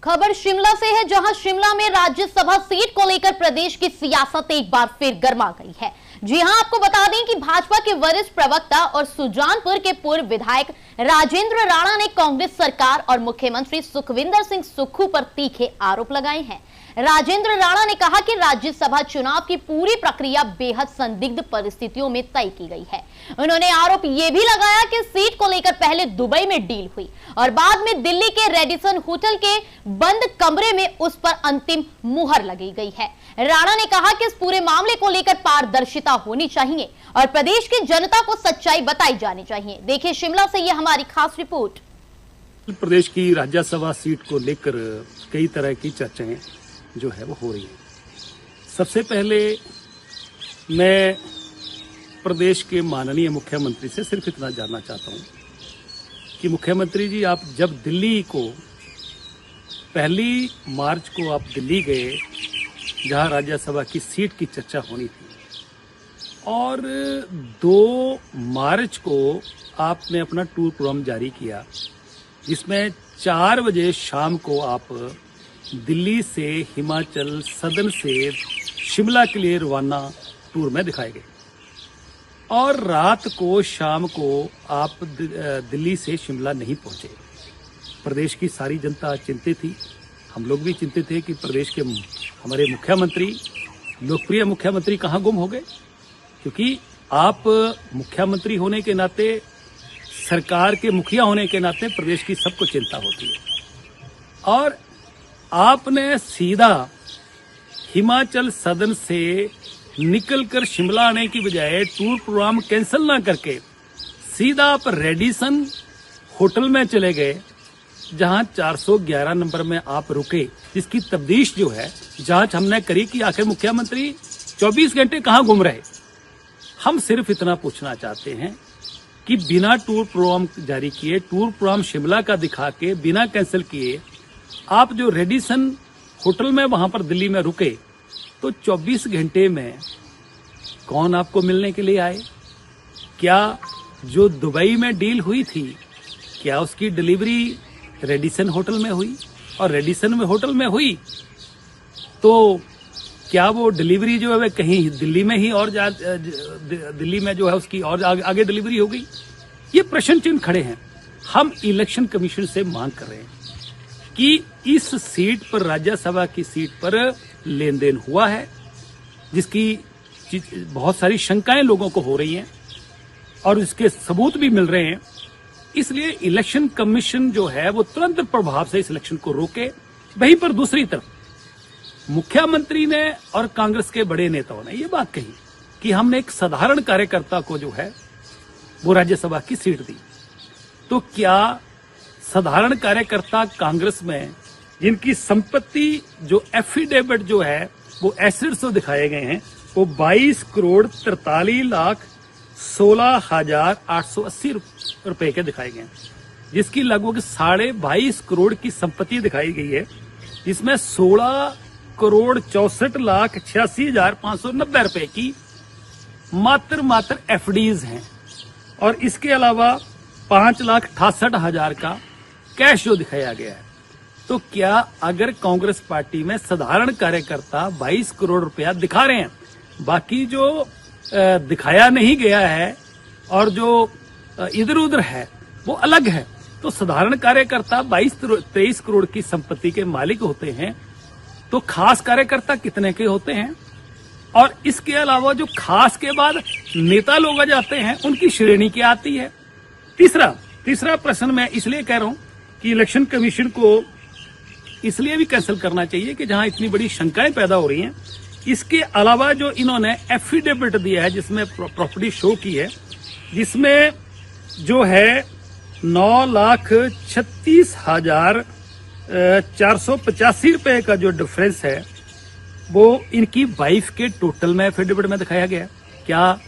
खबर शिमला से है, जहां शिमला में राज्यसभा सीट को लेकर प्रदेश की सियासत एक बार फिर गर्मा गई है। जी हां, आपको बता दें कि भाजपा के वरिष्ठ प्रवक्ता और सुजानपुर के पूर्व विधायक राजेंद्र राणा ने कांग्रेस सरकार और मुख्यमंत्री सुखविंदर सिंह सुक्खू पर तीखे आरोप लगाए हैं। राजेंद्र राणा ने कहा कि राज्यसभा चुनाव की पूरी प्रक्रिया बेहद संदिग्ध परिस्थितियों में तय की गई है। उन्होंने आरोप यह भी लगाया कि सीट को लेकर पहले दुबई में डील हुई और बाद में दिल्ली के रेडिसन होटल के बंद कमरे में उस पर अंतिम मुहर लगी गई है। राणा ने कहा कि इस पूरे मामले को लेकर पारदर्शिता होनी चाहिए और प्रदेश की जनता को सच्चाई बताई जानी चाहिए। देखिए शिमला से यह हमारी खास रिपोर्ट। प्रदेश की राज्यसभा सीट को लेकर कई तरह की चर्चाएं जो है वो हो रही है। सबसे पहले मैं प्रदेश के माननीय मुख्यमंत्री से सिर्फ इतना जानना चाहता हूं कि मुख्यमंत्री जी, आप जब दिल्ली को 1 मार्च को आप दिल्ली गए, जहां राज्यसभा की सीट की चर्चा होनी थी, और 2 मार्च को आपने अपना टूर प्रोग्राम जारी किया, जिसमें 4 बजे शाम को आप दिल्ली से हिमाचल सदन से शिमला के लिए रवाना टूर में दिखाए गए, और रात को शाम को आप दिल्ली से शिमला नहीं पहुंचे। प्रदेश की सारी जनता चिंतित थी, हम लोग भी चिंतित थे कि प्रदेश के हमारे मुख्यमंत्री, लोकप्रिय मुख्यमंत्री कहाँ गुम हो गए, क्योंकि आप मुख्यमंत्री होने के नाते, सरकार के मुखिया होने के नाते प्रदेश की सबको चिंता होती है। और आपने सीधा हिमाचल सदन से निकलकर शिमला आने की बजाय टूर प्रोग्राम कैंसिल ना करके सीधा आप रेडिसन होटल में चले गए, जहां 411 नंबर में आप रुके, जिसकी तफ्तीश जो है, जांच हमने करी कि आखिर मुख्यमंत्री 24 घंटे कहां घूम रहे। हम सिर्फ इतना पूछना चाहते हैं कि बिना टूर प्रोग्राम जारी किए, टूर प्रोग्राम शिमला का दिखा के बिना कैंसिल किए, आप जो रेडिसन होटल में वहां पर दिल्ली में रुके, तो 24 घंटे में कौन आपको मिलने के लिए आए? क्या जो दुबई में डील हुई थी, क्या उसकी डिलीवरी रेडिसन होटल में हुई? और रेडिसन में होटल में हुई तो क्या वो डिलीवरी जो है कहीं दिल्ली में ही और दिल्ली में जो है उसकी और आगे डिलीवरी हो गई? ये प्रश्न चिन्ह खड़े हैं। हम इलेक्शन कमीशन से मांग कर रहे हैं कि इस सीट पर, राज्यसभा की सीट पर लेन देन हुआ है, जिसकी बहुत सारी शंकाएं लोगों को हो रही हैं और इसके सबूत भी मिल रहे हैं। इसलिए इलेक्शन कमीशन जो है वो तुरंत प्रभाव से इस इलेक्शन को रोके। वहीं पर दूसरी तरफ मुख्यमंत्री ने और कांग्रेस के बड़े नेताओं ने ये बात कही कि हमने एक साधारण कार्यकर्ता को जो है वो राज्यसभा की सीट दी। तो क्या साधारण कार्यकर्ता कांग्रेस में, जिनकी संपत्ति जो एफिडेविट जो है वो एसेट्स तो दिखाए गए हैं, वो 22 करोड़ 43 लाख 16,880 रुपए के दिखाए गए हैं, जिसकी लगभग 22.5 करोड़ की संपत्ति दिखाई गई है, जिसमें 16 करोड़ 64 लाख 86,590 रुपए की मात्र एफडीज हैं, और इसके अलावा 5,68,000 का कैश जो दिखाया गया है। तो क्या अगर कांग्रेस पार्टी में साधारण कार्यकर्ता 22 करोड़ रुपया दिखा रहे हैं, बाकी जो दिखाया नहीं गया है और जो इधर उधर है वो अलग है, तो साधारण कार्यकर्ता 22-23 करोड़ की संपत्ति के मालिक होते हैं, तो खास कार्यकर्ता कितने के होते हैं? और इसके अलावा जो खास के बाद नेता लोग आ जाते हैं, उनकी श्रेणी क्या आती है? तीसरा प्रश्न मैं इसलिए कह रहा हूं कि इलेक्शन कमीशन को इसलिए भी कैंसिल करना चाहिए कि जहां इतनी बड़ी शंकाएं पैदा हो रही हैं, इसके अलावा जो इन्होंने एफिडेविट दिया है, जिसमें प्रॉपर्टी शो की है, जिसमें जो है 9,36,485 रुपए का जो डिफरेंस है, वो इनकी वाइफ के टोटल में एफिडेविट में दिखाया गया। क्या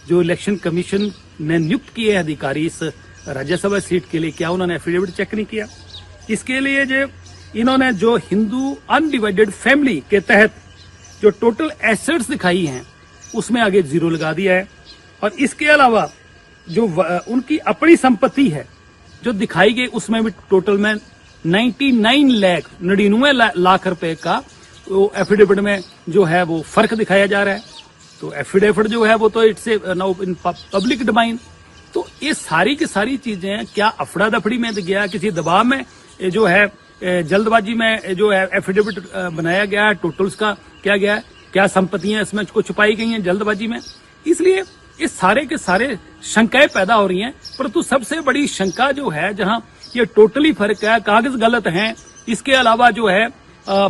जो इलेक्शन कमीशन ने नियुक्त किए अधिकारी इस राज्यसभा सीट के लिए, क्या उन्होंने एफिडेविट चेक नहीं किया? इसके लिए जो इन्होंने जो हिंदू अनडिवाइडेड फैमिली के तहत जो टोटल एसेट्स दिखाई हैं, उसमें आगे 0 लगा दिया है। और इसके अलावा जो उनकी अपनी संपत्ति है जो दिखाई गई, उसमें भी टोटल में 99 लाख रुपए का वो एफिडेविट में जो है वो फर्क दिखाया जा रहा है। तो एफिडेविट जो है वो तो it's now in public domain. तो ये सारी की सारी चीजें क्या अफड़ा दफड़ी में गया, किसी दबाव में जो है जल्दबाजी में जो है एफिडेविट बनाया गया है, टोटल्स का क्या गया है, क्या संपत्तियां इसमें कुछ छुपाई गई हैं जल्दबाजी में। इसलिए इस सारे के सारे शंकाएं पैदा हो रही हैं। परंतु सबसे बड़ी शंका जो है, जहां ये टोटली फर्क है, कागज गलत हैं, इसके अलावा जो है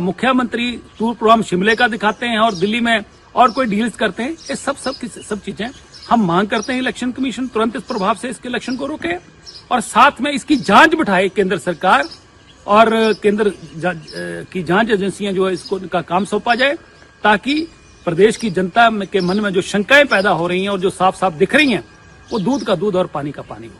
मुख्यमंत्री टूर प्रोग्राम शिमले का दिखाते हैं और दिल्ली में और कोई डील्स करते हैं, ये सब चीजें हम मांग करते हैं इलेक्शन कमीशन तुरंत इस प्रभाव से इसके इलेक्शन को रोके और साथ में इसकी जांच बिठाए केंद्र सरकार और केंद्र की जांच एजेंसियां जो है इसको इनका काम सौंपा जाए, ताकि प्रदेश की जनता के मन में जो शंकाएं पैदा हो रही हैं और जो साफ साफ दिख रही हैं वो दूध का दूध और पानी का पानी हो।